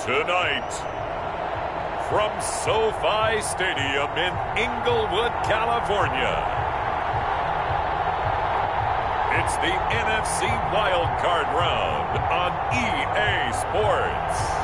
Tonight, from SoFi Stadium in Inglewood, California, it's the NFC Wildcard round on EA Sports.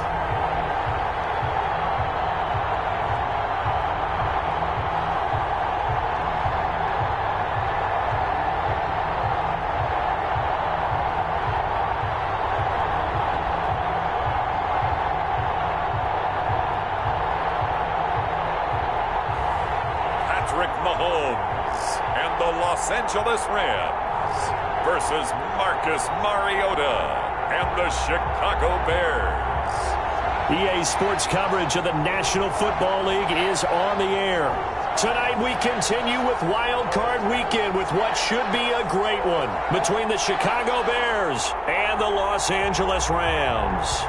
Mahomes and the Los Angeles Rams versus Marcus Mariota and the Chicago Bears. EA Sports coverage of the National Football League is on the air. Tonight we continue with Wild Card Weekend with what should be a great one between the Chicago Bears and the Los Angeles Rams.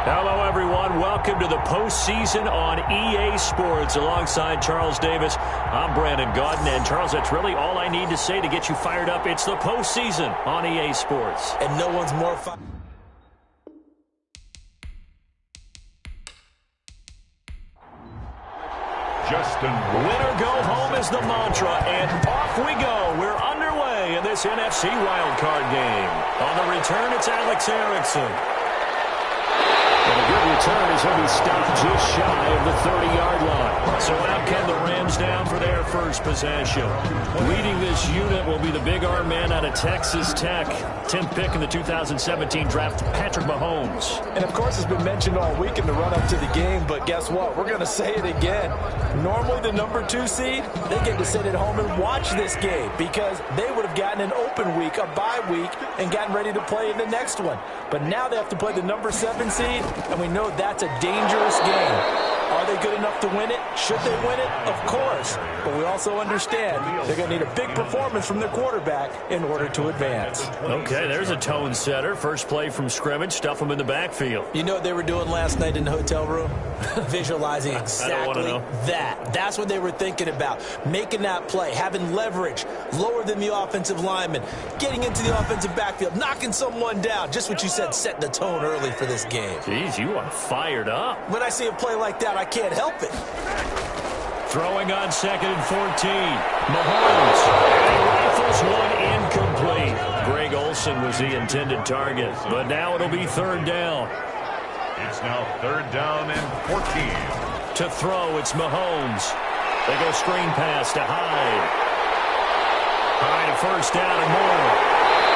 Hello, everyone. Welcome to the postseason on EA Sports. Alongside Charles Davis, I'm Brandon Gaudin. And, Charles, that's really all I need to say to get you fired up. It's the postseason on EA Sports. And no one's more fun. Justin. Winner go home is the mantra, and off we go. We're underway in this NFC wildcard game. On the return, it's Alex Erickson. And a good return is he'll be stopped just shy of the 30-yard line. So out come the Rams down for their first possession. Leading this unit will be the big arm man out of Texas Tech. 10th pick in the 2017 draft, Patrick Mahomes. And, of course, it's been mentioned all week in the run-up to the game, but guess what? We're going to say it again. Normally the number 2 seed, they get to sit at home and watch this game because they would have gotten an open week, a bye week, and gotten ready to play in the next one. But now they have to play the number 7 seed, and we know that's a dangerous game. Are they good enough to win it? Should they win it? Of course. But we also understand they're going to need a big performance from their quarterback in order to advance. Okay, there's a tone setter. First play from scrimmage, stuff them in the backfield. You know what they were doing last night in the hotel room? Visualizing exactly that. That's what they were thinking about. Making that play, having leverage, lower than the offensive lineman, getting into the offensive backfield, knocking someone down. Just what you said, setting the tone early for this game. Jeez, you are fired up. When I see a play like that, I can't help it. Throwing on 2nd and 14. Mahomes. And he rifles one incomplete. Greg Olsen was the intended target, but now it'll be 3rd down. It's now 3rd down and 14. To throw, it's Mahomes. They go screen pass to Hyde. Hyde a 1st down and more.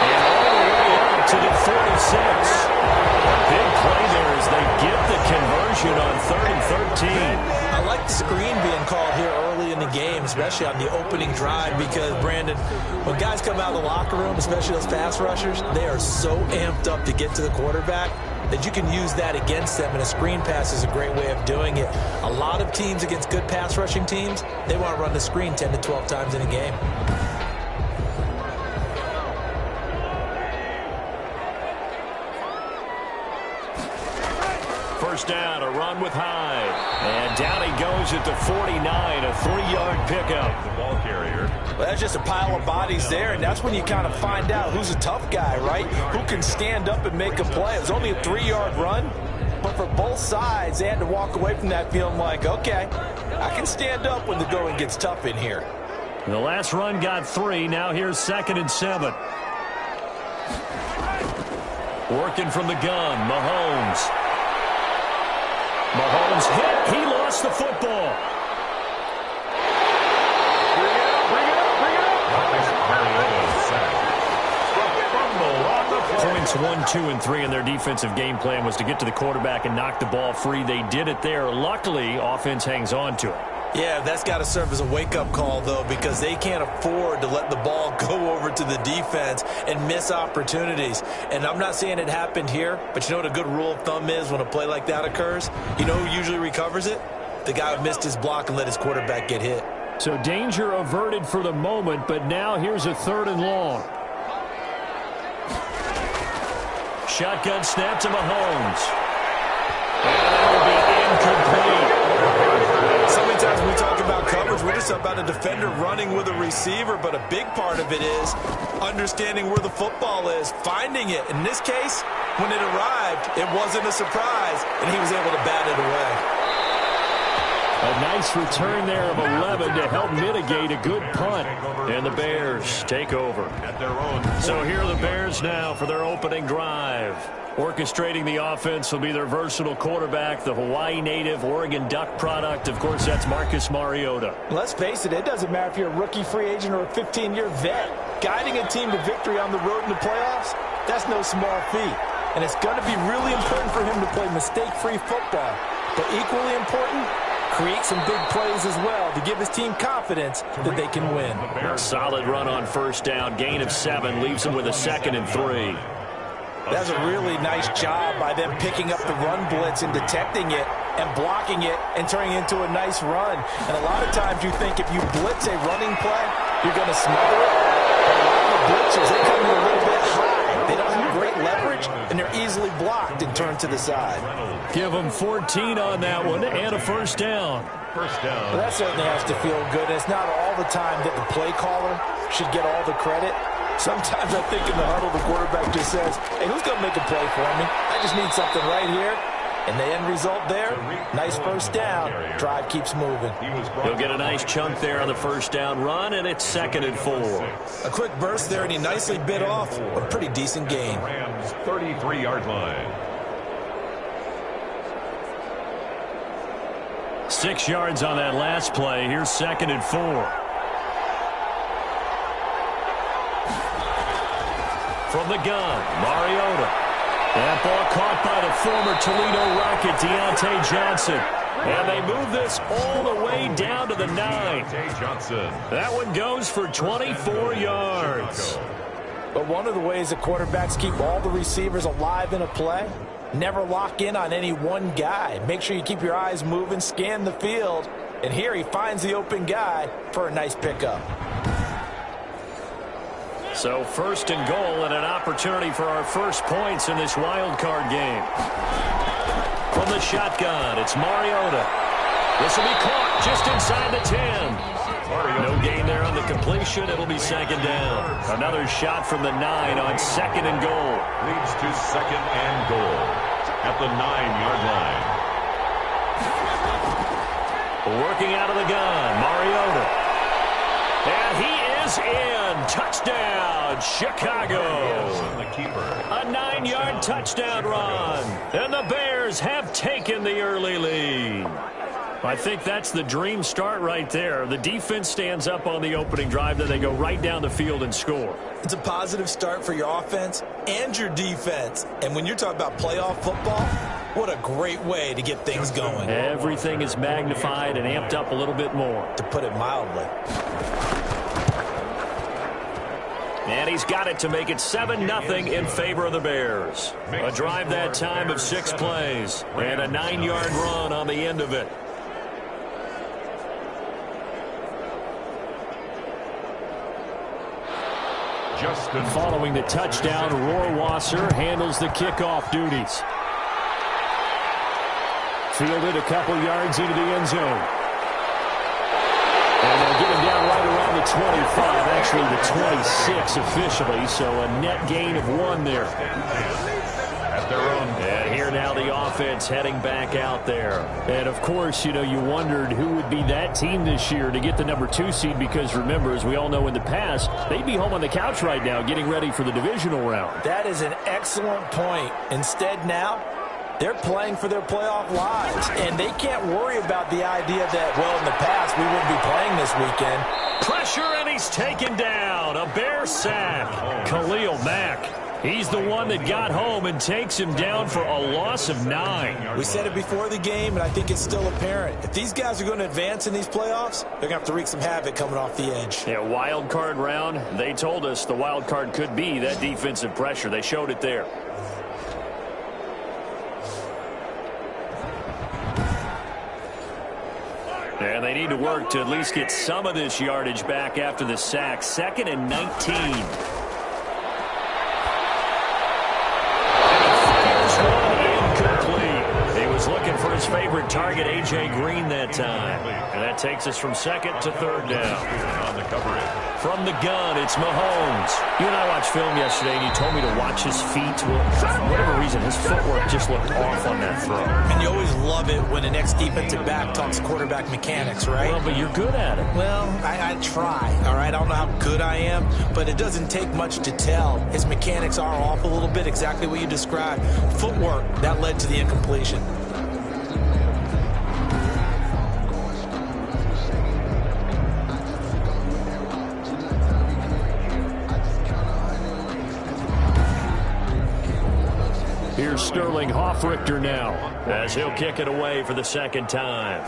And all the way up to the 46. A big play there as they get the conversion on 3rd and 13. I like the screen being called here early in the game, especially on the opening drive, because, Brandon, when guys come out of the locker room, especially those pass rushers, they are so amped up to get to the quarterback that you can use that against them, and a screen pass is a great way of doing it. A lot of teams against good pass rushing teams, they want to run the screen 10 to 12 times in a game. First down, a run with Hyde. And down he goes at the 49, a 3-yard pickup. The ball carrier. Well, that's just a pile of bodies there, and that's when you kind of find out who's a tough guy, right? Who can stand up and make a play. It was only a 3-yard run, but for both sides, they had to walk away from that feeling like, okay, I can stand up when the going gets tough in here. The last run got 3. Now here's 2nd and 7. Working from the gun, Mahomes. Mahomes hit. He lost the football. Bring it up. Points 1, 2, and 3 in their defensive game plan was to get to the quarterback and knock the ball free. They did it there. Luckily, offense hangs on to it. Yeah, that's got to serve as a wake-up call, though, because they can't afford to let the ball go over to the defense and miss opportunities. And I'm not saying it happened here, but you know what a good rule of thumb is when a play like that occurs? You know who usually recovers it? The guy who missed his block and let his quarterback get hit. So danger averted for the moment, but now here's a 3rd and long. Shotgun snap to Mahomes. incomplete. So many times when we talk about coverage, we're just about a defender running with a receiver, but a big part of it is understanding where the football is, finding it. In this case, when it arrived, it wasn't a surprise, and he was able to bat it away. A nice return there of 11 to help mitigate a good punt. And the Bears take over. So here are the Bears now for their opening drive. Orchestrating the offense will be their versatile quarterback, the Hawaii native, Oregon Duck product. Of course, that's Marcus Mariota. Let's face it doesn't matter if you're a rookie free agent or a 15-year vet. Guiding a team to victory on the road in the playoffs, that's no small feat. And it's going to be really important for him to play mistake-free football. But equally important, create some big plays as well to give his team confidence that they can win. A solid run on first down. Gain of 7 leaves him with a 2nd and 3. That's a really nice job by them picking up the run blitz and detecting it and blocking it and turning it into a nice run. And a lot of times you think if you blitz a running play, you're going to smother it. But a lot of the blitzers, they come in a little bit high. They don't have great leverage, and they're easily blocked and turned to the side. Give them 14 on that one and a first down. Well, that certainly has to feel good. It's not all the time that the play caller should get all the credit. Sometimes I think in the huddle, the quarterback just says, hey, who's going to make a play for me? I just need something right here. And the end result there, nice first down. Drive keeps moving. He'll get a nice chunk there on the first down run, and it's 2nd and 4. A quick burst there, and he nicely bit off a pretty decent gain. Rams 33-yard line. 6 yards on that last play. Here's 2nd and 4. From the gun, Mariota. That ball caught by the former Toledo Rocket, Deontay Johnson. And they move this all the way down to the 9. That one goes for 24 yards. But one of the ways that quarterbacks keep all the receivers alive in a play, never lock in on any one guy. Make sure you keep your eyes moving, scan the field. And here he finds the open guy for a nice pickup. So 1st and goal and an opportunity for our first points in this wild card game. From the shotgun, it's Mariota. This will be caught just inside the 10. No gain there on the completion. It'll be 2nd down. Another shot from the 9 on 2nd and goal. Leads to 2nd and goal at the 9-yard line. Working out of the gun, Mariota. And he is in. Touchdown, Chicago. A 9-yard touchdown run. And the Bears have taken the early lead. I think that's the dream start right there. The defense stands up on the opening drive, then they go right down the field and score. It's a positive start for your offense and your defense. And when you're talking about playoff football, what a great way to get things going. Everything is magnified and amped up a little bit more. To put it mildly. And he's got it to make it 7-0 in favor of the Bears. A drive that time of 6 plays. And a 9-yard run on the end of it. Following the touchdown, Rohrwasser handles the kickoff duties. Fielded a couple yards into the end zone. And they'll get him down right around the 25, actually the 26 officially, so a net gain of 1 there. And here now the offense heading back out there. And, of course, you know, you wondered who would be that team this year to get the number 2 seed because, remember, as we all know in the past, they'd be home on the couch right now getting ready for the divisional round. That is an excellent point. Instead now, they're playing for their playoff lives, and they can't worry about the idea that, well, in the past, we wouldn't be playing this weekend. Pressure, and he's taken down. A Bear sack. Khalil Mack. He's the one that got home and takes him down for a loss of 9. We said it before the game, and I think it's still apparent. If these guys are going to advance in these playoffs, they're going to have to wreak some havoc coming off the edge. Yeah, wild card round. They told us the wild card could be that defensive pressure. They showed it there. And they need to work to at least get some of this yardage back after the sack. 2nd and 19. And he fires one incomplete. He was looking for his favorite target target A.J. Green that time. And that takes us from second to third down. On the coverage. From the gun, it's Mahomes. You and I watched film yesterday, and you told me to watch his feet. Well, for whatever reason, his footwork just looked off on that throw. And you always love it when an ex-defensive back talks quarterback mechanics, right? Well, but you're good at it. Well, I try, all right? I don't know how good I am, but it doesn't take much to tell. His mechanics are off a little bit, exactly what you described. Footwork, that led to the incompletion. Here's Sterling Hoffrichter now, as he'll kick it away for the second time.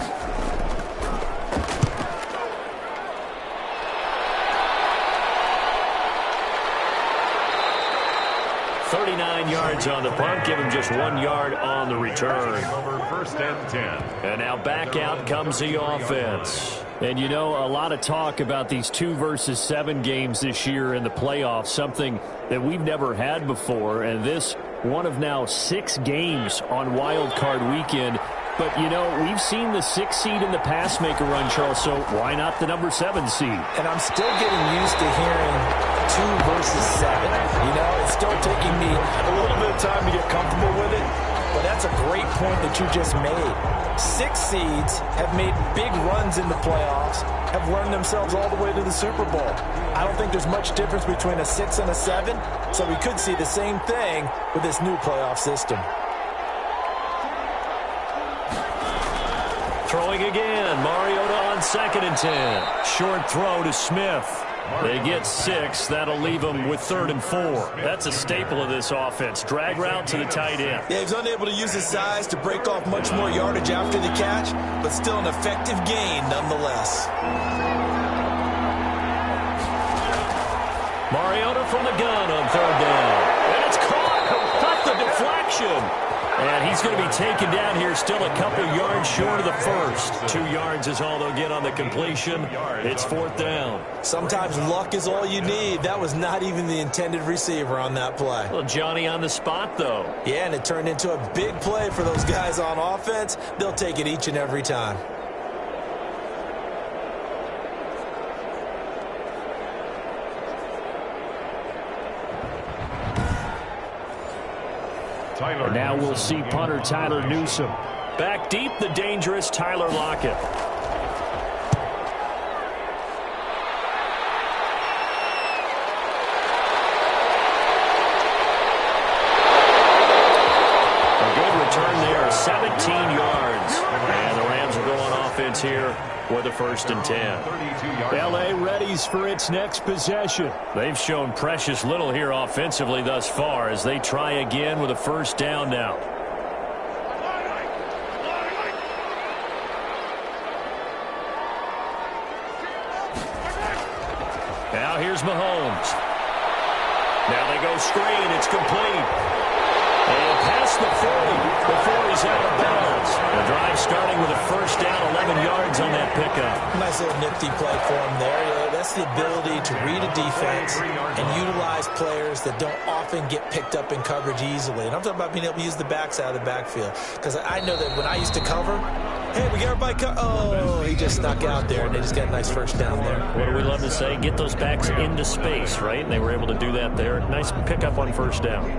.39 yards on the punt, give him just 1 yard on the return. Over 1st and 10. And now back out comes the offense. And you know, a lot of talk about these 2 versus 7 games this year in the playoffs, something that we've never had before. And this, one of now 6 games on Wildcard weekend. But, you know, we've seen the 6 seed in the past make a run, Charles, so why not the number 7 seed? And I'm still getting used to hearing 2 versus 7. You know, it's still taking me a little bit of time to get comfortable with it. But that's a great point that you just made. 6 seeds have made big runs in the playoffs, have learned themselves all the way to the Super Bowl. I don't think there's much difference between a 6 and a 7, so we could see the same thing with this new playoff system. Throwing again, Mariota on 2nd and 10. Short throw to Smith. They get 6. That'll leave them with 3rd and 4. That's a staple of this offense. Drag route to the tight end. Yeah, he's unable to use his size to break off much more yardage after the catch, but still an effective gain nonetheless. Mariota from the gun on 3rd down. And it's caught the deflection. And he's going to be taken down here, still a couple yards short of the first. 2 yards is all they'll get on the completion. It's 4th down. Sometimes luck is all you need. That was not even the intended receiver on that play. Well, Johnny on the spot, though. Yeah, and it turned into a big play for those guys on offense. They'll take it each and every time. And now we'll see punter Tyler Newsome. Back deep, the dangerous Tyler Lockett. A good return there, 17 yards. And the Rams are going offense here with a 1st and 10. L.A. readies for its next possession. They've shown precious little here offensively thus far as they try again with a 1st down now. Now here's Mahomes. Now they go screen. It's complete. And past the 40 before he's out of bounds. The drive starting with a 1st down, 11 yards on that pickup. Nice little nifty play for him there. Yeah, that's the ability to read a defense and utilize players that don't often get picked up in coverage easily. And I'm talking about being able to use the backside of the backfield. Because I know that when I used to cover, hey, we got everybody oh, he just snuck out there, and they just got a nice 1st down there. What do we love to say? Get those backs into space, right? And they were able to do that there. Nice pickup on 1st down.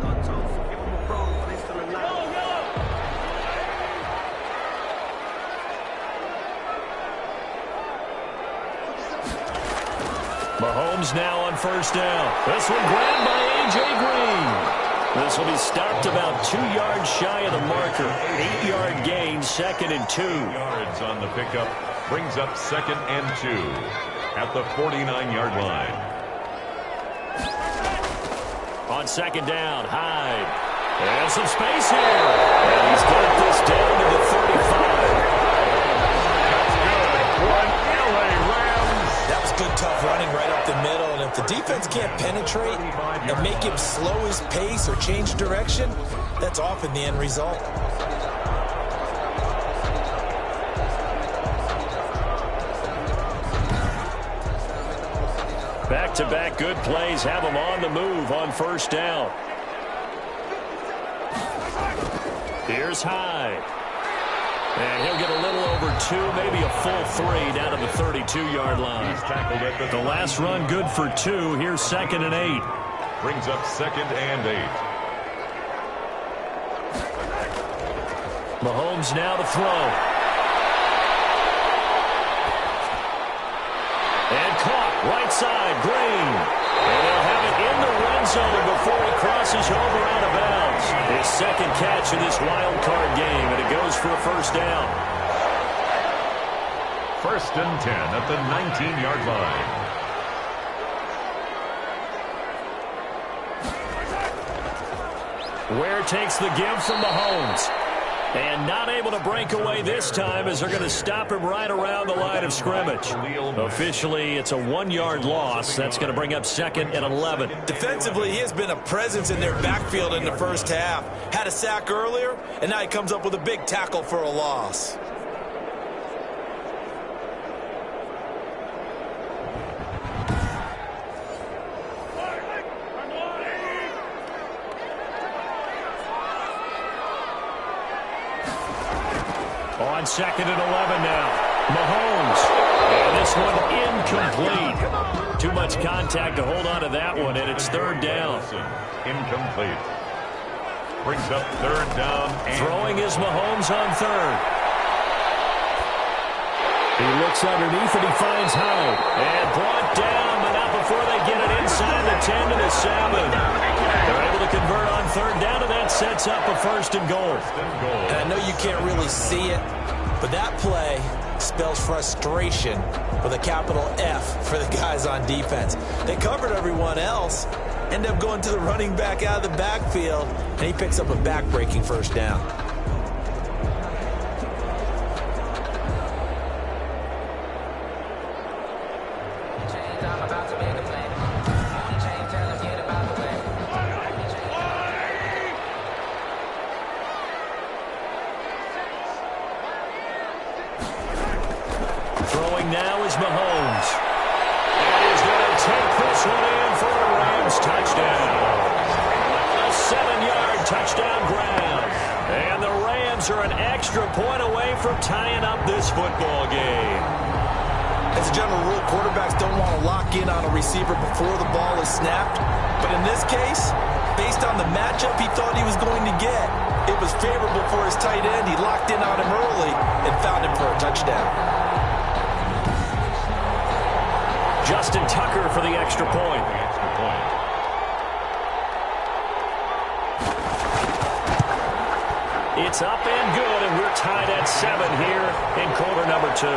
Mahomes now on 1st down. This one grabbed by A.J. Green. This will be stopped about 2 yards shy of the marker. 8-yard gain, 2nd and 2. Yards on the pickup brings up 2nd and 2 at the 49-yard line. On 2nd down, Hyde. There's some space here. And he's got this down to the 35. Good tough running right up the middle, and if the defense can't penetrate and make him slow his pace or change direction, that's often the end result. Back-to-back good plays have him on the move on 1st down. Here's Hyde. And he'll get a little over 2, maybe a full 3 down to the 32-yard line. The last run good for 2. Here's 2nd and 8. Brings up 2nd and 8. Mahomes now to throw. And caught right side, Green. And they'll have it in the red zone before he crosses over out of bounds. His 2nd catch in this wild card game, and it goes for a 1st down. 1st and 10 at the 19-yard line. Ware takes the give from Mahomes. And not able to break away this time as they're going to stop him right around the line of scrimmage. Officially, it's a 1-yard loss. That's going to bring up 2nd and 11. Defensively, he has been a presence in their backfield in the first half. Had a sack earlier, and now he comes up with a big tackle for a loss. On 2nd and 11 now. Mahomes. And this one incomplete. Too much contact to hold on to that one, and it's 3rd down. Incomplete. Brings up 3rd down. Throwing is Mahomes on 3rd. He looks underneath and he finds Howard. And brought down, but not before they get it inside the 10 to the 7. They're able to convert on 3rd down, and that sets up a 1st and goal. And I know you can't really see it, but that play spells frustration with a capital F for the guys on defense. They covered everyone else, end up going to the running back out of the backfield, and he picks up a back-breaking 1st down. Throwing now is Mahomes. And he's going to take this one in for a Rams touchdown. A 7-yard touchdown grab. And the Rams are an extra point away from tying up this football game. As a general rule, quarterbacks don't want to lock in on a receiver before the ball is snapped. But in this case, based on the matchup he thought he was going to get, it was favorable for his tight end. He locked in on him early and found him for a touchdown. Justin Tucker for the extra point. It's up and good, and we're tied at 7 here in quarter number 2.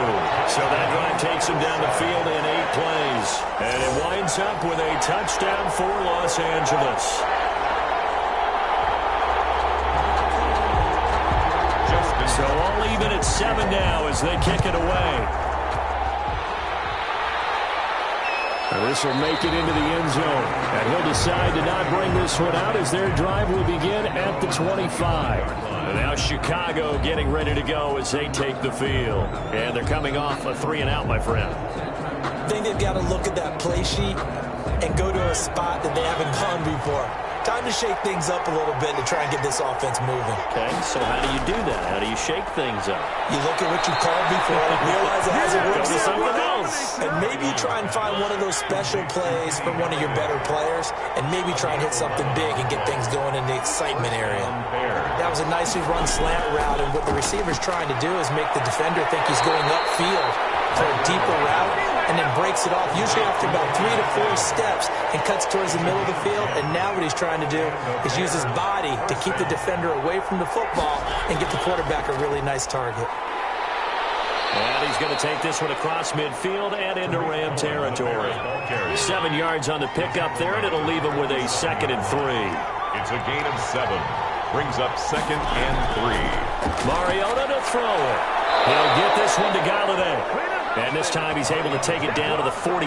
So that drive takes him down the field in 8 plays. And it winds up with a touchdown for Los Angeles. So all even at 7 now as they kick it away. This will make it into the end zone. And he'll decide to not bring this one out as their drive will begin at the 25. And now Chicago getting ready to go as they take the field. And they're coming off a 3-and-out, my friend. I think they've got to look at that play sheet and go to a spot that they haven't gone before. Time to shake things up a little bit to try and get this offense moving. Okay, so how do you do that? How do you shake things up? You look at what you've called before, realize it hasn't worked. Go to something else. And maybe you try and find one of those special plays from one of your better players, and maybe try and hit something big and get things going in the excitement area. That was a nicely run slant route, and what the receiver's trying to do is make the defender think he's going upfield for a deeper route, and then breaks it off, usually after about 3 to 4 steps, and cuts towards the middle of the field. And now what he's trying to do is use his body to keep the defender away from the football and get the quarterback a really nice target. And he's going to take this one across midfield and into Ram territory. 7 yards on the pickup there, and it'll leave him with a 2nd and 3. It's a gain of 7. Brings up 2nd and 3. Mariota to throw it. He'll get this one to Galladay. And this time he's able to take it down to the 42.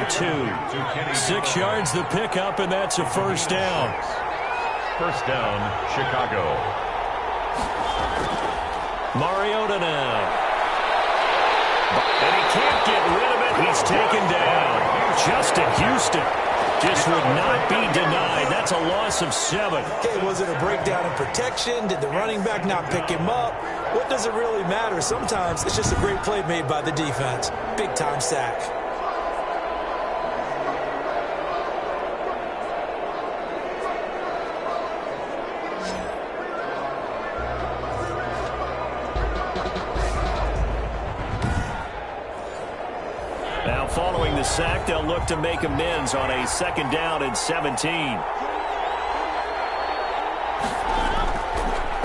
6 yards the pickup, and that's a 1st down. 1st down, Chicago. Mariota now. And he can't get rid of it. He's taken down. Justin Houston. just would not be denied. That's a loss of 7. Okay, was it a breakdown in protection? Did the running back not pick him up? What does it really matter? Sometimes it's just a great play made by the defense. Big-time sack. Now, following the sack, they'll look to make amends on a 2nd down and 17.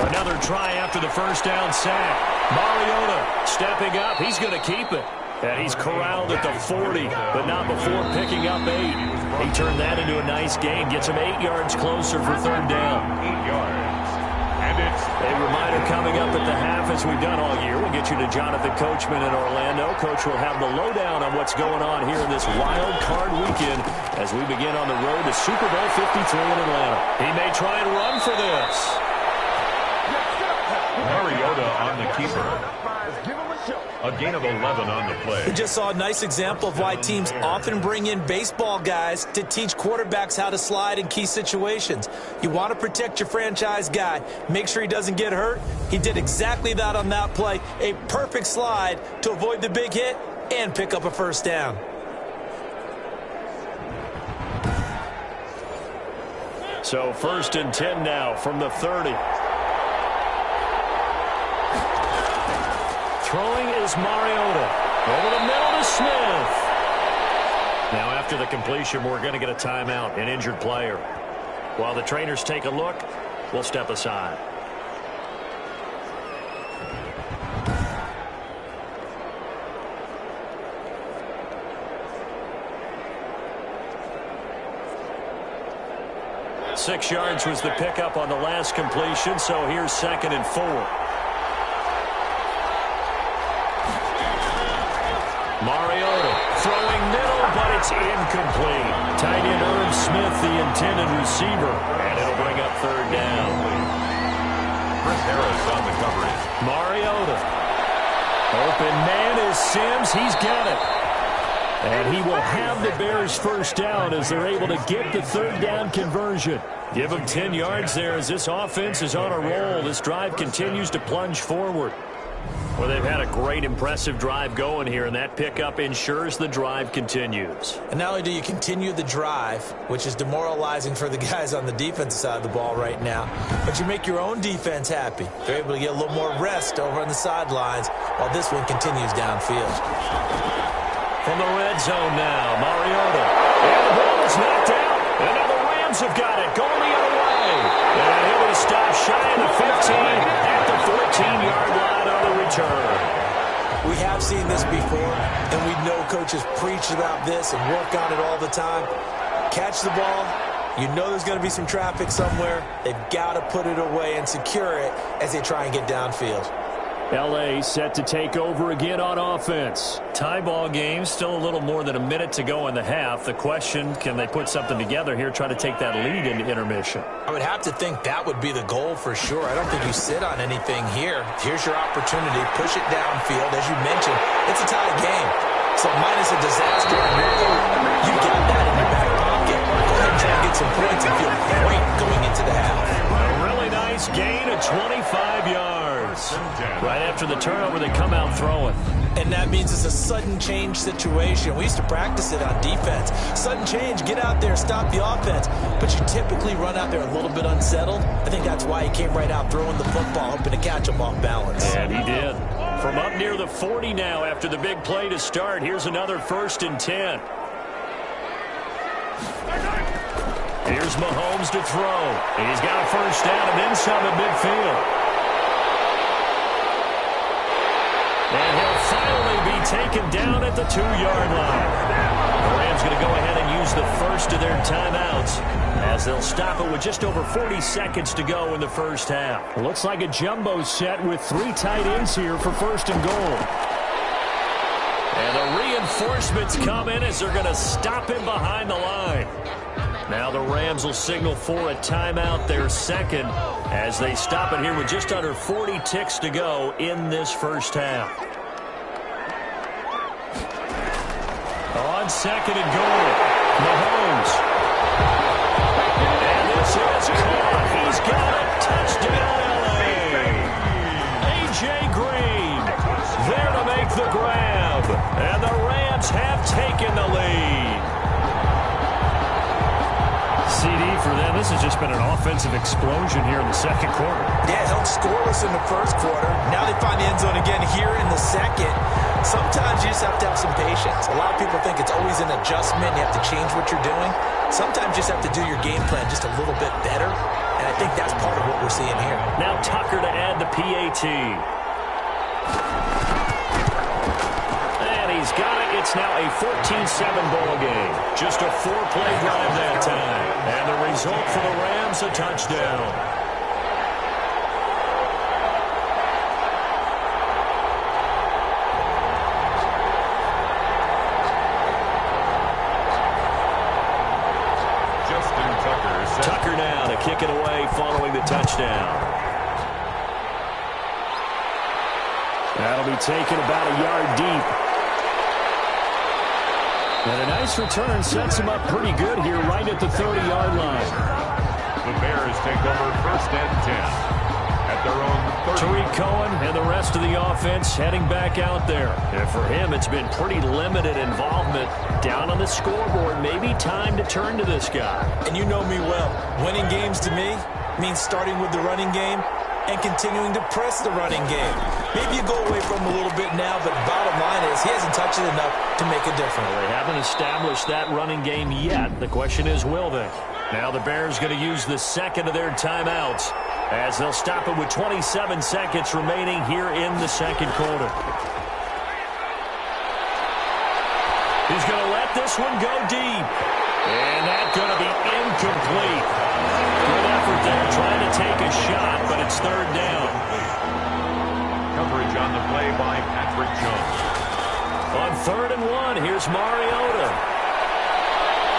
Another try after the 1st down sack. Mariota stepping up. He's going to keep it. And he's corralled at the 40, but not before picking up 8. He turned that into a nice gain. Gets him 8 yards closer for 3rd down. 8 yards. And it's a reminder coming up at the half, as we've done all year. We'll get you to Jonathan Coachman in Orlando. Coach will have the lowdown on what's going on here in this wild card weekend as we begin on the road to Super Bowl 53 in Atlanta. He may try and run for this. Mariota on the keeper. A gain of 11 on the play. We just saw a nice example of why teams often bring in baseball guys to teach quarterbacks how to slide in key situations. You want to protect your franchise guy. Make sure he doesn't get hurt. He did exactly that on that play. A perfect slide to avoid the big hit and pick up a 1st down. So 1st and 10 now from the 30. Throwing is Mariota. Over the middle to Smith. Now after the completion, we're going to get a timeout, an injured player. While the trainers take a look, we'll step aside. Six yards was the pickup on the last completion, so here's 2nd and 4. Mariota throwing middle, but it's incomplete. Tight end Irv Smith, the intended receiver, and it'll bring up 3rd down. Chris Harris on the coverage. Mariota. Open man is Sims. He's got it. And he will have the Bears 1st down as they're able to get the 3rd down conversion. Give them 10 yards there as this offense is on a roll. This drive continues to plunge forward. Well, they've had a great, impressive drive going here, and that pickup ensures the drive continues. And not only do you continue the drive, which is demoralizing for the guys on the defensive side of the ball right now, but you make your own defense happy. They're able to get a little more rest over on the sidelines while this one continues downfield. From the red zone now, Mariota. And the ball is knocked out. And now the Rams have got it. Going the other way. And able to stop shy of the 15 at the 14-yard line on the return. We have seen this before, and we know coaches preach about this and work on it all the time. Catch the ball. You know there's going to be some traffic somewhere. They've got to put it away and secure it as they try and get downfield. L.A. set to take over again on offense. Tie ball game, still a little more than a minute to go in the half. The question, can they put something together here, try to take that lead into intermission? I would have to think that would be the goal for sure. I don't think you sit on anything here. Here's your opportunity. Push it downfield. As you mentioned, it's a tie game. So minus a disaster on your part, you got that in your back pocket. Go ahead and try and get some points and feel great going into the half. A really nice gain of 25 yards. Right after the turnover, they come out throwing. And that means it's a sudden change situation. We used to practice it on defense. Sudden change, get out there, stop the offense. But you typically run out there a little bit unsettled. I think that's why he came right out throwing the football, hoping to catch him off balance. And he did. From up near the 40 now after the big play to start. Here's another 1st and 10. Here's Mahomes to throw. He's got a 1st down and then some at midfield. And he'll finally be taken down at the 2-yard line. The Rams going to go ahead and use the first of their timeouts as they'll stop it with just over 40 seconds to go in the 1st half. Looks like a jumbo set with 3 tight ends here for 1st and goal. And the reinforcements come in as they're going to stop him behind the line. Now the Rams will signal for a timeout, their 2nd, as they stop it here with just under 40 ticks to go in this 1st half. On 2nd and goal, Mahomes It's caught. He's got it. Touchdown, L.A. A.J. Green there to make the grab. And the Rams have taken the lead. CD for them. This has just been an offensive explosion here in the second quarter. Yeah, held scoreless in the first quarter. Now they find the end zone again here in the second. Sometimes you just have to have some patience. A lot of people think it's always an adjustment. You have to change what you're doing. Sometimes you just have to do your game plan just a little bit better. And I think that's part of what we're seeing here. Now Tucker to add the PAT. And he's got it. It's now a 14-7 ball game. Just a 4-play drive that time. And the result for the Rams, a touchdown. Tucker now to kick it away following the touchdown. That'll be taken about a yard deep. And a nice return sets him up pretty good here right at the 30-yard line. The Bears take over 1st and 10 at their own 30. Tariq Cohen and the rest of the offense heading back out there. And for him, it's been pretty limited involvement down on the scoreboard. Maybe time to turn to this guy. And you know me well. Winning games to me means starting with the running game and continuing to press the running game. Maybe you go away from him a little bit now, but bottom line is he hasn't touched it enough to make a difference. Well, they haven't established that running game yet. The question is, will they? Now the Bears going to use the second of their timeouts as they'll stop it with 27 seconds remaining here in the second quarter. He's going to let this one go deep. And that's going to be incomplete. Good effort there trying to take a shot, but it's 3rd down. Coverage on the play by Patrick Jones. On 3rd and 1, here's Mariota.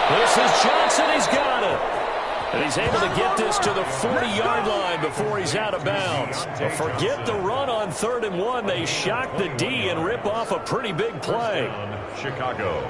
This is Johnson. He's got it. And he's able to get this to the 40-yard line before he's out of bounds. But forget the run on 3rd and 1. They shock the D and rip off a pretty big play. Chicago.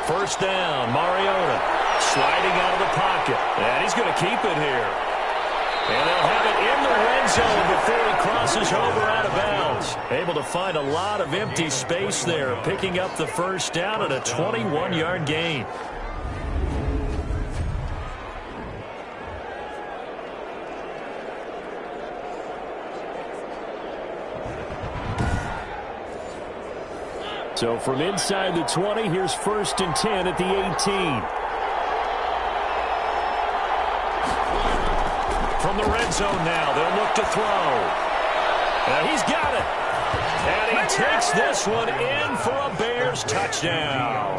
First down, Mariota sliding out of the pocket. And he's going to keep it here. And they'll have it in the red zone before he crosses over out of bounds. Able to find a lot of empty space there, picking up the first down at a 21-yard gain. So from inside the 20, here's 1st and 10 at the 18. From the red zone now, they'll look to throw. And he's got it. And he takes this one in for a Bears touchdown.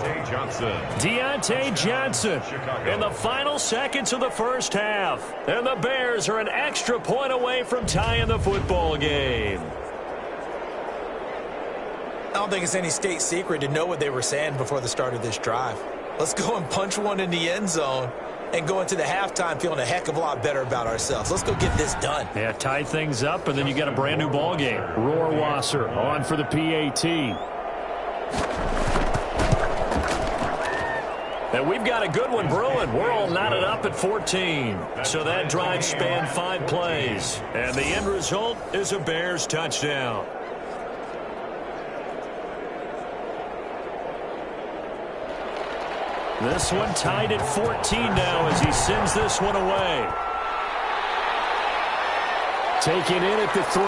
Deontay Johnson in the final seconds of the first half. And the Bears are an extra point away from tying the football game. I don't think it's any state secret to know what they were saying before the start of this drive. Let's go and punch one in the end zone and go into the halftime feeling a heck of a lot better about ourselves. Let's go get this done. Yeah, tie things up, and then you got a brand new ball game. Rohrwasser on for the PAT. And we've got a good one brewing. We're all knotted up at 14. So that drive spanned 5 plays. And the end result is a Bears touchdown. This one tied at 14 now as he sends this one away. Taken in at the 3.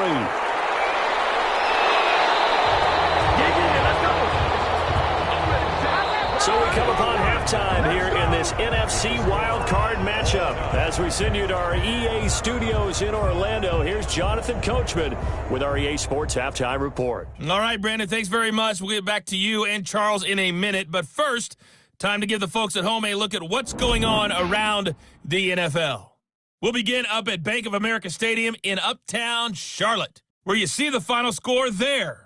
So we come upon halftime here in this NFC Wildcard matchup. As we send you to our EA studios in Orlando, here's Jonathan Coachman with our EA Sports Halftime Report. All right, Brandon, thanks very much. We'll get back to you and Charles in a minute. But first, time to give the folks at home a look at what's going on around the NFL. We'll begin up at Bank of America Stadium in Uptown Charlotte, where you see the final score there.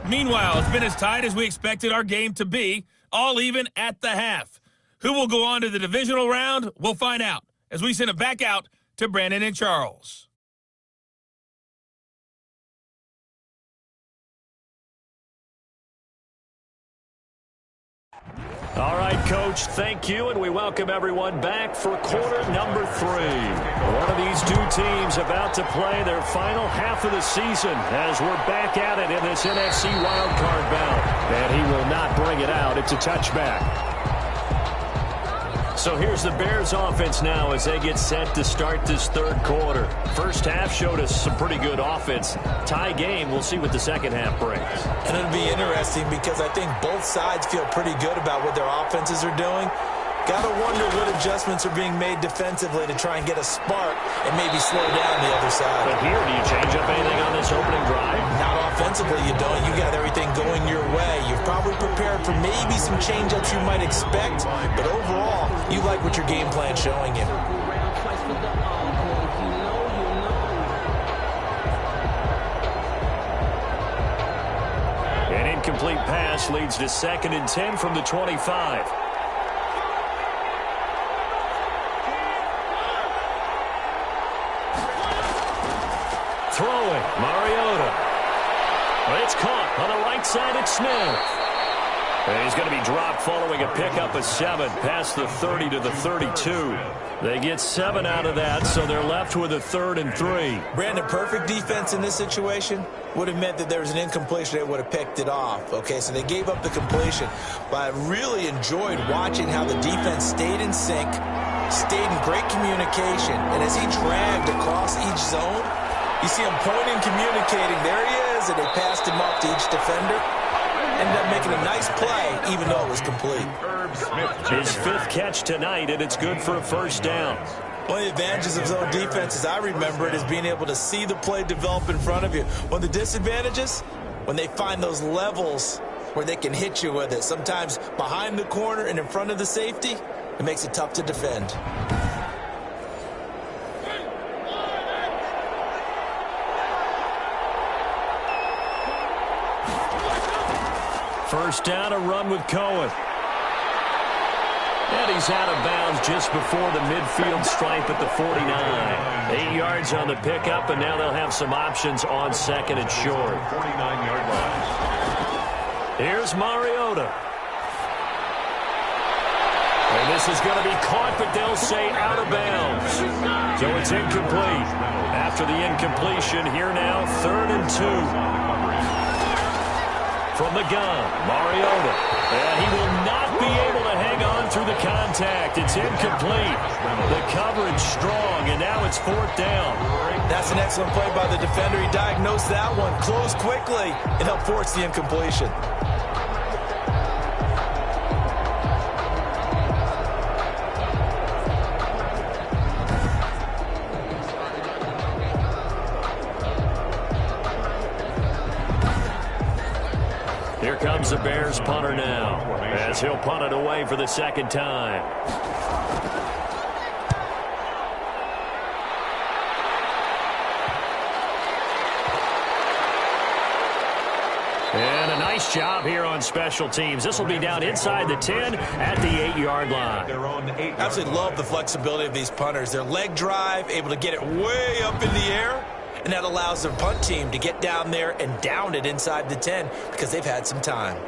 Meanwhile, it's been as tight as we expected our game to be, all even at the half. Who will go on to the divisional round? We'll find out as we send it back out to Brandon and Charles. All right, Coach, thank you, and we welcome everyone back for quarter number 3. One of these two teams about to play their final half of the season as we're back at it in this NFC Wildcard bout. And he will not bring it out. It's a touchback. So here's the Bears offense now as they get set to start this third quarter. First half showed us some pretty good offense. Tie game, we'll see what the second half brings. And it'll be interesting because I think both sides feel pretty good about what their offenses are doing. Got to wonder what adjustments are being made defensively to try and get a spark and maybe slow down the other side. But here, do you change up anything on this opening drive? Not offensively, you don't. You got everything going your way. You've probably prepared for maybe some change-ups you might expect, but overall, you like what your game plan's showing you. An incomplete pass leads to 2nd and 10 from the 25. Throwing, Mariota. It's caught on the right side at Smith. And he's going to be dropped following a pickup of 7 past the 30 to the 32. They get 7 out of that, so they're left with a 3rd and 3. Brandon, perfect defense in this situation would have meant that there was an incompletion. They would have picked it off. Okay, so they gave up the completion. But I really enjoyed watching how the defense stayed in sync, stayed in great communication, and as he dragged across each zone, you see him pointing, communicating. There he is, and they passed him off to each defender. Ended up making a nice play, even though it was complete. His 5th catch tonight, and it's good for a first down. One of the advantages of zone defense, as I remember it, is being able to see the play develop in front of you. One of the disadvantages, when they find those levels where they can hit you with it, sometimes behind the corner and in front of the safety, it makes it tough to defend. First down, a run with Cohen. And he's out of bounds just before the midfield stripe at the 49. 8 yards on the pickup, and now they'll have some options on 2nd and short. 49-yard line. Here's Mariota. And this is going to be caught, but they'll say out of bounds. So it's incomplete. After the incompletion, here now, 3rd and 2. From the gun, Mariota. And he will not be able to hang on through the contact. It's incomplete. The coverage strong, and now it's 4th down. That's an excellent play by the defender. He diagnosed that one, closed quickly, and helped force the incompletion. Here comes the Bears punter now, as he'll punt it away for the 2nd time. And a nice job here on special teams. This will be down inside the 10 at the 8-yard line. I absolutely love the flexibility of these punters. Their leg drive, able to get it way up in the air. And that allows their punt team to get down there and down it inside the 10 because they've had some time.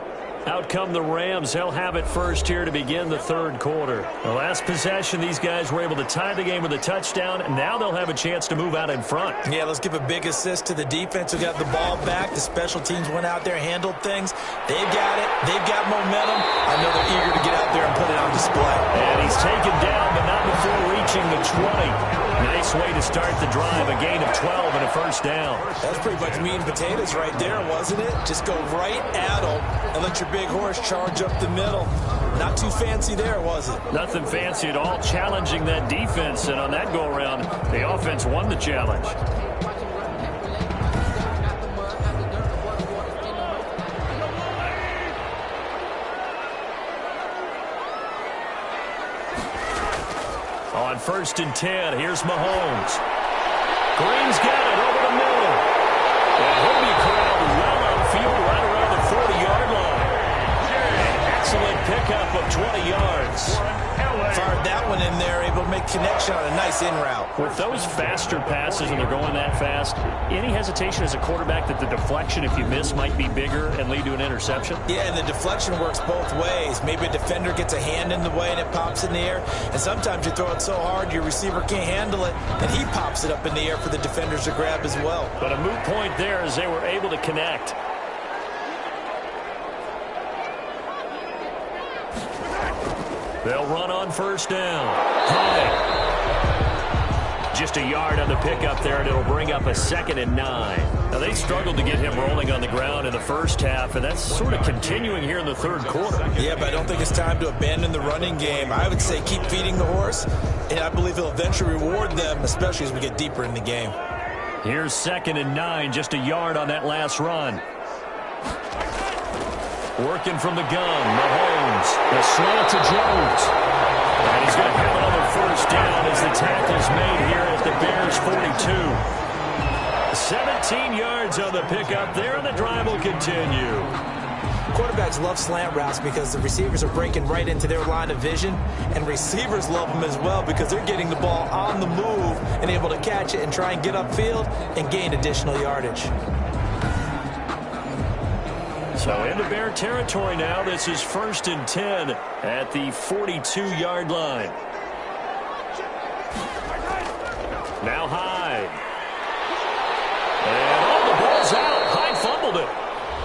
Out come the Rams. They'll have it first here to begin the 3rd quarter. The last possession, these guys were able to tie the game with a touchdown, and now they'll have a chance to move out in front. Yeah, let's give a big assist to the defense who got the ball back. The special teams went out there, handled things. They've got it. They've got momentum. I know they're eager to get out there and put it on display. And he's taken down, but not before reaching the 20. Nice way to start the drive. A gain of 12 and a first down. That's pretty much meat and potatoes right there, wasn't it? Just go right at them and let your big horse charge up the middle. Not too fancy there, was it? Nothing fancy at all. Challenging that defense, and on that go-around, the offense won the challenge. On 1st and 10, here's Mahomes. Green's got it over the middle. And he'll be corralled well upfield right around make connection on a nice in route. With those faster passes and they're going that fast, any hesitation as a quarterback that the deflection, if you miss, might be bigger and lead to an interception? Yeah, and the deflection works both ways. Maybe a defender gets a hand in the way and it pops in the air. And sometimes you throw it so hard your receiver can't handle it, and he pops it up in the air for the defenders to grab as well. But a moot point there as they were able to connect. They'll run on first down. High. Just a yard on the pickup there, and it'll bring up a 2nd and 9. Now, they struggled to get him rolling on the ground in the first half, and that's sort of continuing here in the third quarter. Yeah, but I don't think it's time to abandon the running game. I would say keep feeding the horse, and I believe he'll eventually reward them, especially as we get deeper in the game. Here's 2nd and 9, just a yard on that last run. Working from the gun, Mahomes. The slant to Jones. And he's going to have another first down as the tackle's made here at the Bears' 42. 17 yards on the pickup there, and the drive will continue. Quarterbacks love slant routes because the receivers are breaking right into their line of vision, and receivers love them as well because they're getting the ball on the move and able to catch it and try and get upfield and gain additional yardage. So into Bear territory now. This is 1st and 10 at the 42-yard line. Now Hyde. And the ball's out. Hyde fumbled it.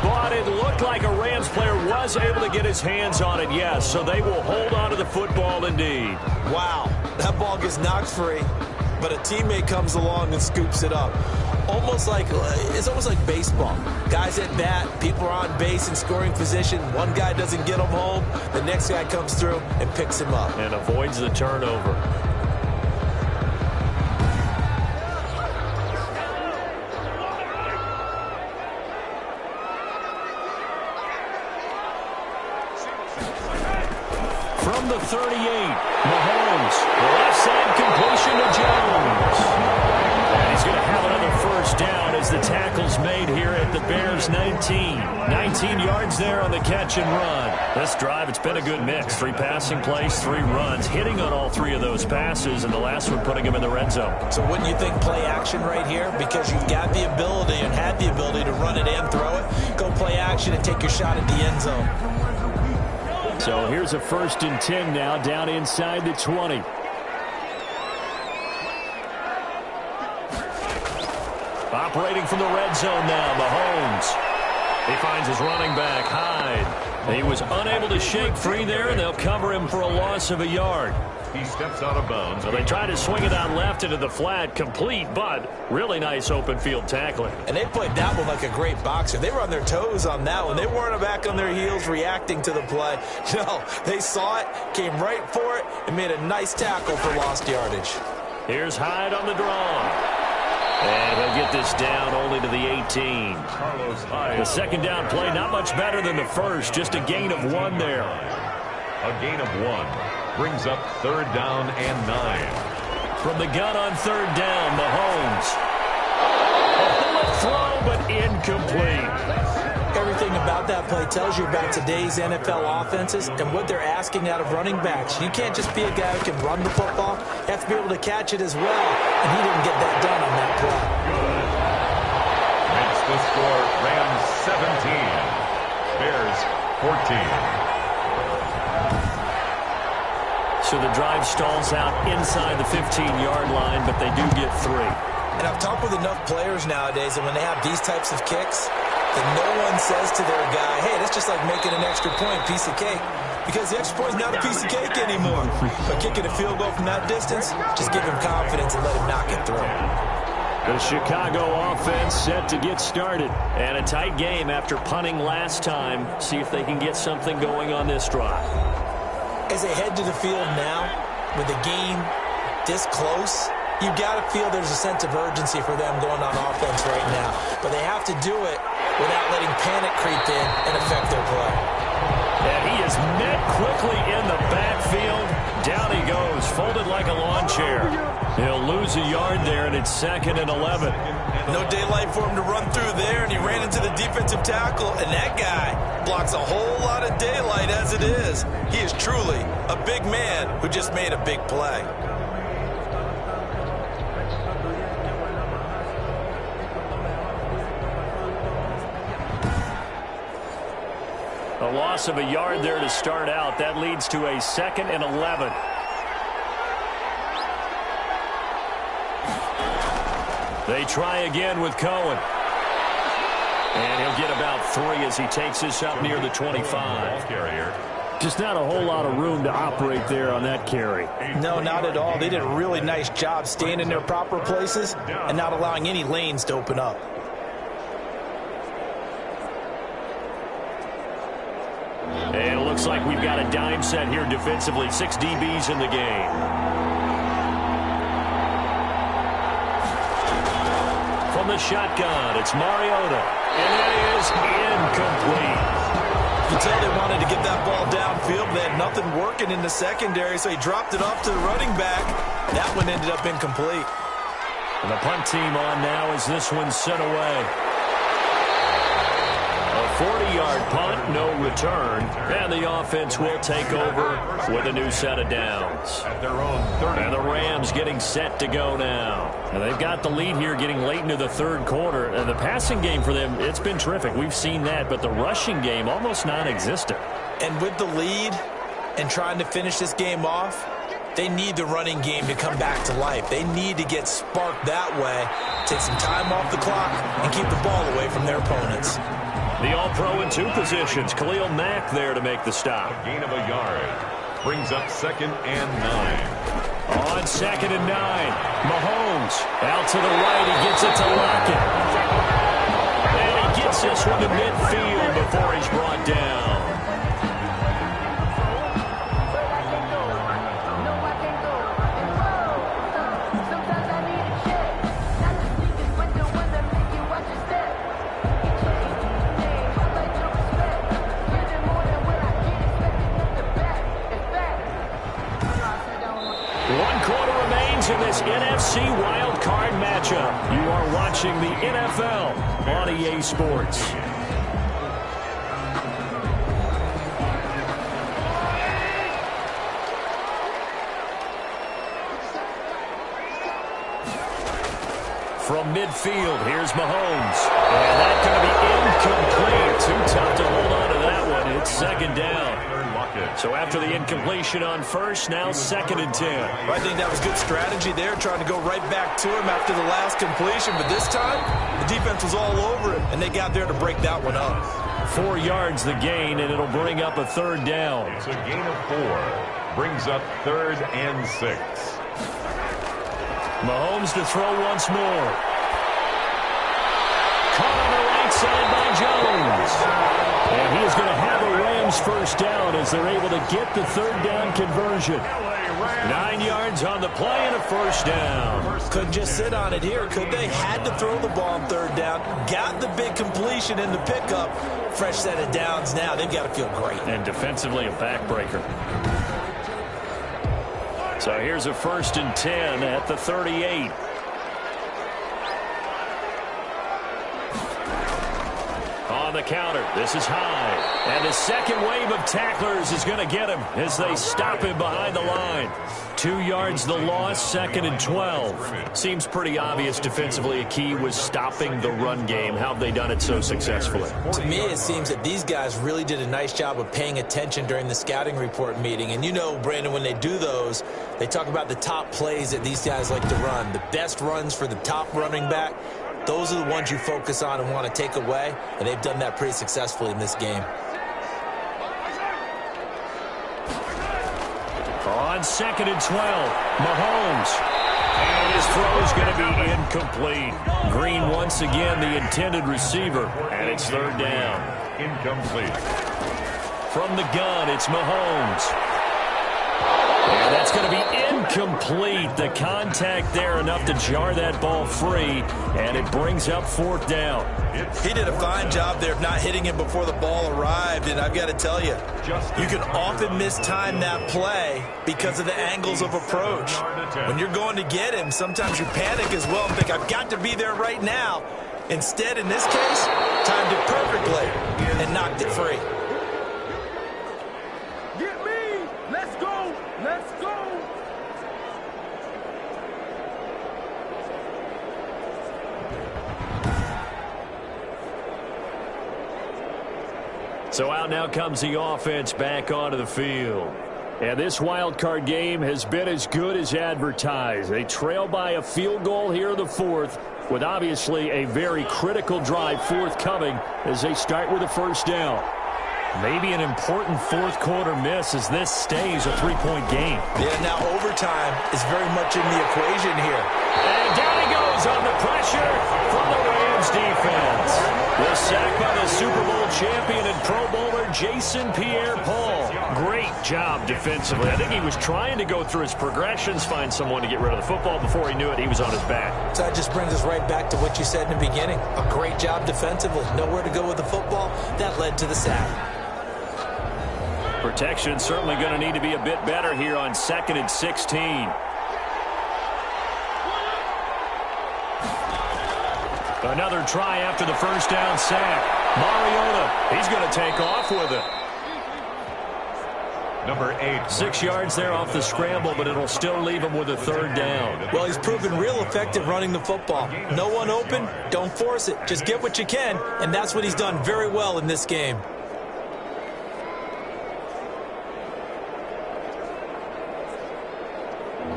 But it looked like a Rams player was able to get his hands on it, yes. So they will hold on to the football indeed. Wow, that ball gets knocked free, but a teammate comes along and scoops it up. It's almost like baseball. Guys at bat, people are on base in scoring position. One guy doesn't get him home. The next guy comes through and picks him up. And avoids the turnover. From the 38, Mahomes. Left side completion to Jones. And he's going to have another first down as the tackle's made here at the Bears' 19. 19 yards there on the catch and run. This drive, it's been a good mix. 3 passing plays, 3 runs, hitting on all 3 of those passes, and the last one putting him in the red zone. So wouldn't you think play action right here? Because you've got the ability and had the ability to run it and throw it. Go play action and take your shot at the end zone. So here's a 1st and 10 now, down inside the 20. Operating from the red zone now, Mahomes. He finds his running back, Hyde. He was unable to shake free there, and they'll cover him for a loss of a yard. He steps out of bounds. So they try to swing it out left into the flat, complete, but really nice open field tackling. And they played that one like a great boxer. They were on their toes on that one. They weren't back on their heels reacting to the play. No, they saw it, came right for it, and made a nice tackle for lost yardage. Here's Hyde on the draw. And he'll get this down only to the 18. The second down play, not much better than the first, just a gain of 1 there. A gain of 1 brings up 3rd down and 9. From the gun on 3rd down, Mahomes. A bullet throw, but incomplete. Everything about that play tells you about today's NFL offenses and what they're asking out of running backs. You can't just be a guy who can run the football. You have to be able to catch it as well, and he didn't get that done on that play. Makes the score Rams 17, Bears 14. So the drive stalls out inside the 15-yard line, but they do get 3. And I've talked with enough players nowadays, and when they have these types of kicks, that no one says to their guy, hey, that's just like making an extra point, piece of cake. Because the extra point is not a piece of cake anymore. But kicking a field goal from that distance, just give him confidence and let him knock it through. The Chicago offense set to get started. And a tight game after punting last time. See if they can get something going on this drive. As they head to the field now, with the game this close, you've got to feel there's a sense of urgency for them going on offense right now. But they have to do it without letting panic creep in and affect their play. And he is met quickly in the backfield. Down he goes, folded like a lawn chair. He'll lose a yard there, and it's 2nd and 11. No daylight for him to run through there, and he ran into the defensive tackle, and that guy blocks a whole lot of daylight as it is. He is truly a big man who just made a big play. A loss of a yard there to start out. That leads to a 2nd and 11. They try again with Cohen. And he'll get about 3 as he takes this up near the 25. Just not a whole lot of room to operate there on that carry. No, not at all. They did a really nice job staying in their proper places and not allowing any lanes to open up. And it looks like we've got a dime set here defensively. 6 DBs in the game. From the shotgun, it's Mariota. And that is incomplete. You can tell they wanted to get that ball downfield. They had nothing working in the secondary, so he dropped it off to the running back. That one ended up incomplete. And the punt team on now as this one's sent away. A 40-yard punt, no return. And the offense will take over with a new set of downs. And the Rams getting set to go now. And they've got the lead here getting late into the third quarter. And the passing game for them, it's been terrific. We've seen that. But the rushing game, almost non-existent. And with the lead and trying to finish this game off, they need the running game to come back to life. They need to get sparked that way, take some time off the clock, and keep the ball away from their opponents. The All-Pro in 2 positions. Khalil Mack there to make the stop. Gain of a yard. Brings up 2nd and 9. On 2nd and 9. Mahomes out to the right. He gets it to Lockett. And he gets this one to midfield before he's brought down. In this NFC Wildcard matchup, you are watching the NFL on EA Sports. From midfield, here's Mahomes. And that's going to be incomplete. Too tough to hold on to that one. It's 2nd down. So after the incompletion on 1st, now 2nd and 10. I think that was good strategy there, trying to go right back to him after the last completion. But this time, the defense was all over it, and they got there to break that one up. 4 yards the gain, and it'll bring up a 3rd down. It's a gain of 4. Brings up 3rd and 6. Mahomes to throw once more. Caught on the right side by Jones. And he is going to have a Rams 1st down as they're able to get the 3rd down conversion. 9 yards on the play and a 1st down. Couldn't just sit on it here, could they? Had to throw the ball on 3rd down. Got the big completion in the pickup. Fresh set of downs now. They've got to feel great. And defensively a backbreaker. So here's a 1st and 10 at the 38. On the counter, this is high. And the second wave of tacklers is going to get him as they stop him behind the line. 2 yards the loss, 2nd and 12. Seems pretty obvious defensively a key was stopping the run game. How have they done it so successfully? To me, it seems that these guys really did a nice job of paying attention during the scouting report meeting. And you know, Brandon, when they do those, they talk about the top plays that these guys like to run. The best runs for the top running back. Those are the ones you focus on and want to take away, and they've done that pretty successfully in this game. On 2nd and 12, Mahomes. And his throw is going to be incomplete. Green once again the intended receiver, and it's 3rd down. Incomplete. From the gun, it's Mahomes. And that's going to be incomplete. The contact there enough to jar that ball free, and it brings up 4th down. He did a fine job there of not hitting him before the ball arrived, and I've got to tell you, you can often mistime that play because of the angles of approach. When you're going to get him, sometimes you panic as well and think, I've got to be there right now. Instead, in this case, timed it perfectly and knocked it free. So out now comes the offense back onto the field. And this wild card game has been as good as advertised. They trail by a field goal here in the fourth, with obviously a very critical drive forthcoming as they start with a first down. Maybe an important fourth quarter miss as this stays a three-point game. Yeah, now overtime is very much in the equation here. And down he goes under pressure from the Rams defense. The sack by the Super Bowl champion and Pro Bowler Jason Pierre-Paul. Great job defensively. I think he was trying to go through his progressions, find someone to get rid of the football. Before he knew it, he was on his back. So that just brings us right back to what you said in the beginning. A great job defensively. Nowhere to go with the football. That led to the sack. Protection certainly going to need to be a bit better here on 2nd and 16. Another try after the first down sack. Mariota, he's going to take off with it. Number 8. 6 yards there off the scramble, but it'll still leave him with a third down. Well, he's proven real effective running the football. No one open, don't force it. Just get what you can, and that's what he's done very well in this game.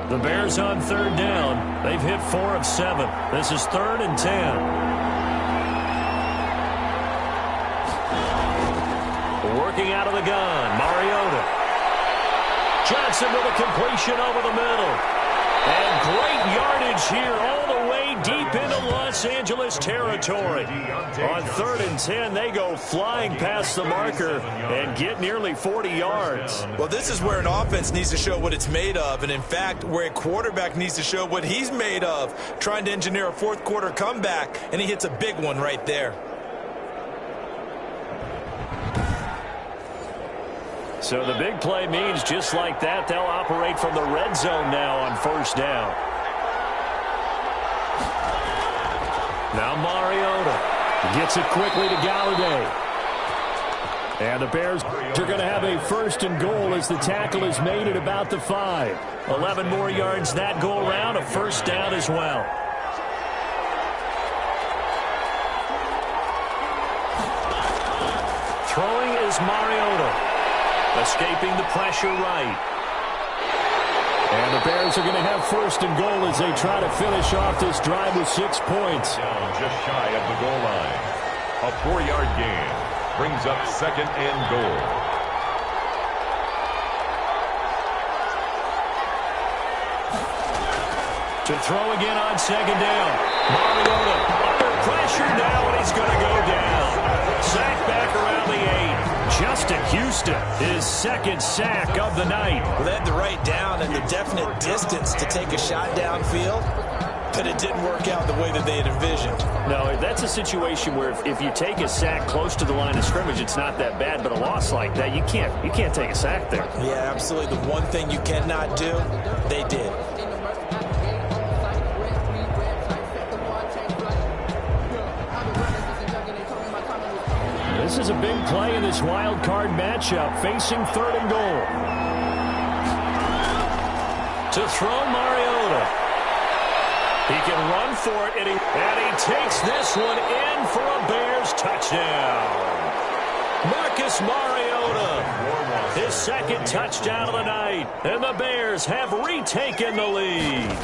The Bears on third down. They've hit 4 of 7. This is 3rd and 10. Working out of the gun, Mariota. Johnson with a completion over the middle. And great yardage here all the way deep into Los Angeles territory. On 3rd and 10, they go flying past the marker and get nearly 40 yards. Well, this is where an offense needs to show what it's made of, and in fact, where a quarterback needs to show what he's made of, trying to engineer a fourth quarter comeback, and he hits a big one right there. So the big play means just like that, they'll operate from the red zone now on first down. Now Mariota gets it quickly to Galladay. And the Bears are going to have a 1st and goal as the tackle is made at about the 5. 11 more yards that go around, a first down as well. Throwing is Mariota. Escaping the pressure right. And the Bears are going to have 1st and goal as they try to finish off this drive with 6 points. Down just shy of the goal line. A 4-yard gain brings up 2nd and goal. To throw again on 2nd down. Mariota under pressure now, and he's going to go down. Sack back around the 8. Justin Houston, his 2nd sack of the night. Well, they had the right down and the definite distance to take a shot downfield, but it didn't work out the way that they had envisioned. No, that's a situation where if you take a sack close to the line of scrimmage, it's not that bad, but a loss like that, you can't take a sack there. Yeah, absolutely. The one thing you cannot do, they did. This is a big play in this wild card matchup, facing 3rd and goal. To throw Mariota. He can run for it, and he takes this one in for a Bears touchdown. Marcus Mariota, his 2nd touchdown of the night, and the Bears have retaken the lead.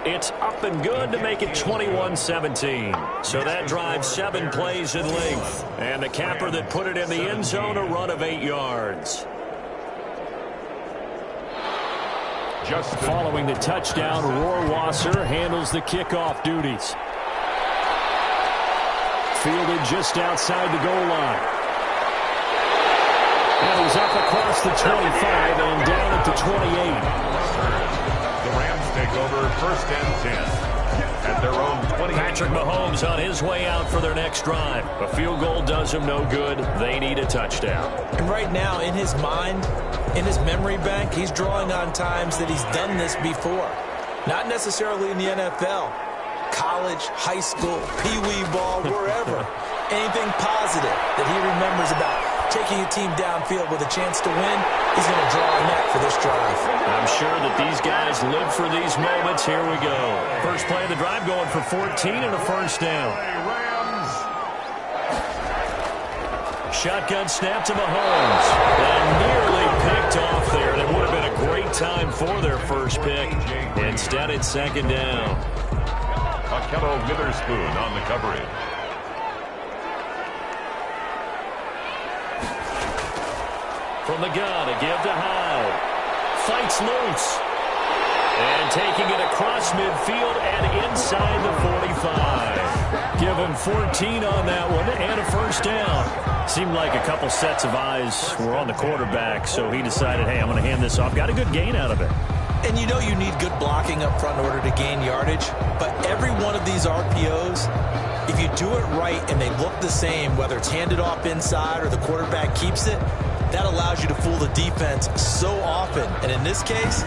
It's up and good to make it 21-17. So that drives 7 plays in length. And the capper that put it in the end zone, a run of 8 yards. Following the touchdown, Rohrwasser handles the kickoff duties. Fielded just outside the goal line. And he's up across the 25 and down at the 28. The Rams take over 1st and 10 at their own 20. Patrick Mahomes on his way out for their next drive. A field goal does him no good. They need a touchdown. And right now, in his mind, in his memory bank, he's drawing on times that he's done this before. Not necessarily in the NFL. College, high school, pee-wee ball, wherever. Anything positive that he remembers about taking a team downfield with a chance to win, he's going to draw on that for this drive. I'm sure that these guys live for these moments. Here we go. First play of the drive going for 14 and a first down. Shotgun snap to Mahomes. And nearly picked off there. And it would have been a great time for their first pick. Instead, it's second down. Akello Witherspoon on the coverage. From the gun, a give to Hyde. Fights loose. And taking it across midfield and inside the 45. Give him 14 on that one and a first down. Seemed like a couple sets of eyes were on the quarterback, so he decided, hey, I'm going to hand this off. Got a good gain out of it. And you know you need good blocking up front in order to gain yardage, but every one of these RPOs, if you do it right and they look the same, whether it's handed off inside or the quarterback keeps it, that allows you to fool the defense so often. And in this case,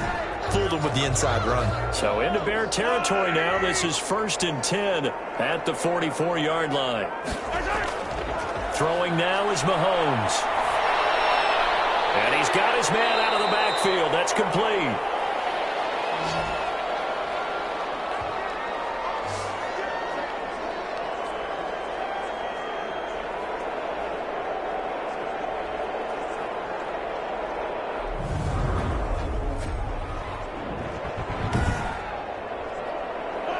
fooled them with the inside run. So into Bear territory now. This is 1st and 10 at the 44-yard line. Throwing now is Mahomes. And he's got his man out of the backfield. That's complete.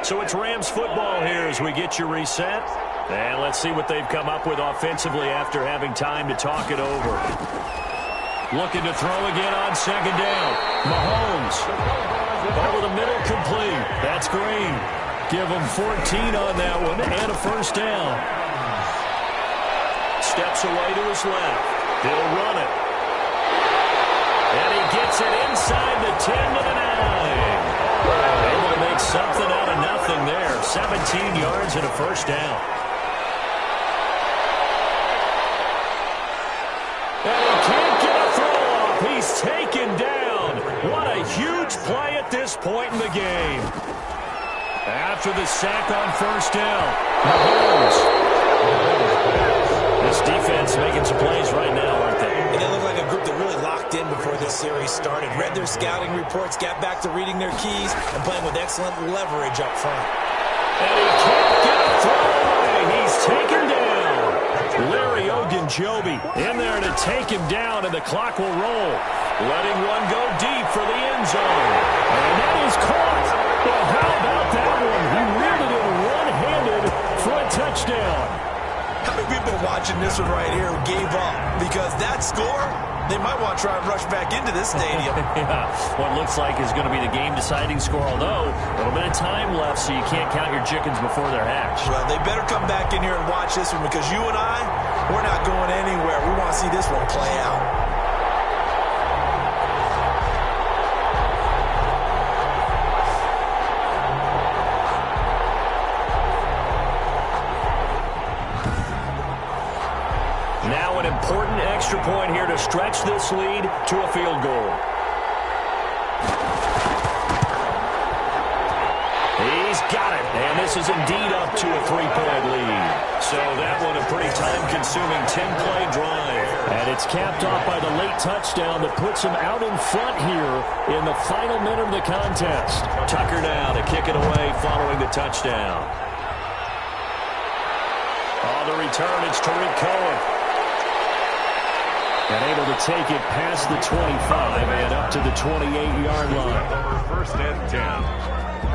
So it's Rams football here as we get you reset. And let's see what they've come up with offensively after having time to talk it over. Looking to throw again on second down. Mahomes. Over the middle, complete. That's Green. Give him 14 on that one and a first down. Steps away to his left. He'll run it. And he gets it inside the 10 to the 9. Able to make something out of nothing there. 17 yards and a first down. And he can't get a throw off. He's taken down. What a huge play at this point in the game. After the sack on first down, Mahomes. This defense making some plays right now, aren't they? And they look like a group that really locked in before this series started. Read their scouting reports, got back to reading their keys, and playing with excellent leverage up front. And he can't get a throw away. He's taken down. Larry Ogunjobi in there to take him down, and the clock will roll. Letting one go deep for the end zone. And that is caught. Well, how about that one? He reeled it in one-handed for a touchdown. How many people are watching this one right here who gave up? Because that score, they might want to try and rush back into this stadium. Yeah, what looks like is going to be the game-deciding score, although a little bit of time left, so you can't count your chickens before they're hatched. Well, they better come back in here and watch this one, because you and I, we're not going anywhere. We want to see this one play out. Now an important extra point here to stretch this lead to a field goal. He's got it, and this is indeed up to a 3-point lead. So that one a pretty time-consuming 10-play drive. And it's capped off by the late touchdown that puts him out in front here in the final minute of the contest. Tucker now to kick it away following the touchdown. On the return, it's Tariq Cohen. And able to take it past the 25 and up to the 28-yard line. 1st and 10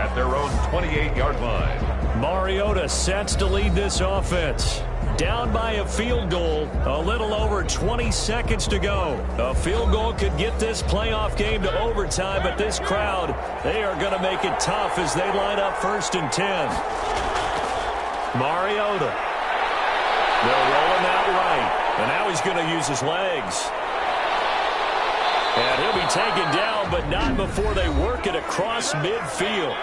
at their own 28-yard line. Mariota sets to lead this offense. Down by a field goal, a little over 20 seconds to go. A field goal could get this playoff game to overtime, but this crowd, they are going to make it tough as they line up 1st and 10. Mariota. They'll roll him out right. And now he's going to use his legs. And he'll be taken down, but not before they work it across midfield.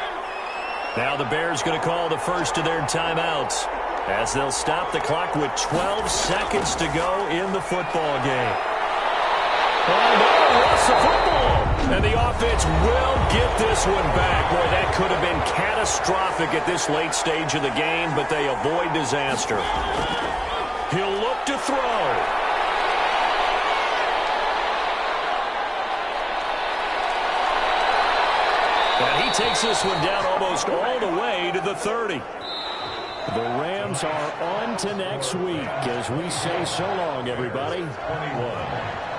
Now the Bears going to call the first of their timeouts as they'll stop the clock with 12 seconds to go in the football game. Oh, no, lost the football. And the offense will get this one back. Boy, that could have been catastrophic at this late stage of the game, but they avoid disaster. He'll look to throw. And he takes this one down almost all the way to the 30. The Rams are on to next week as we say so long, everybody. 21.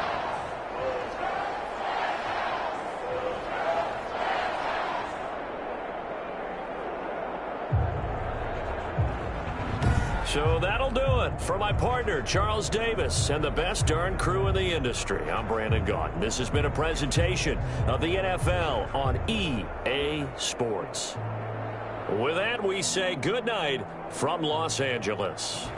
So that'll do it for my partner, Charles Davis, and the best darn crew in the industry. I'm Brandon Gaudin. This has been a presentation of the NFL on EA Sports. With that, we say good night from Los Angeles.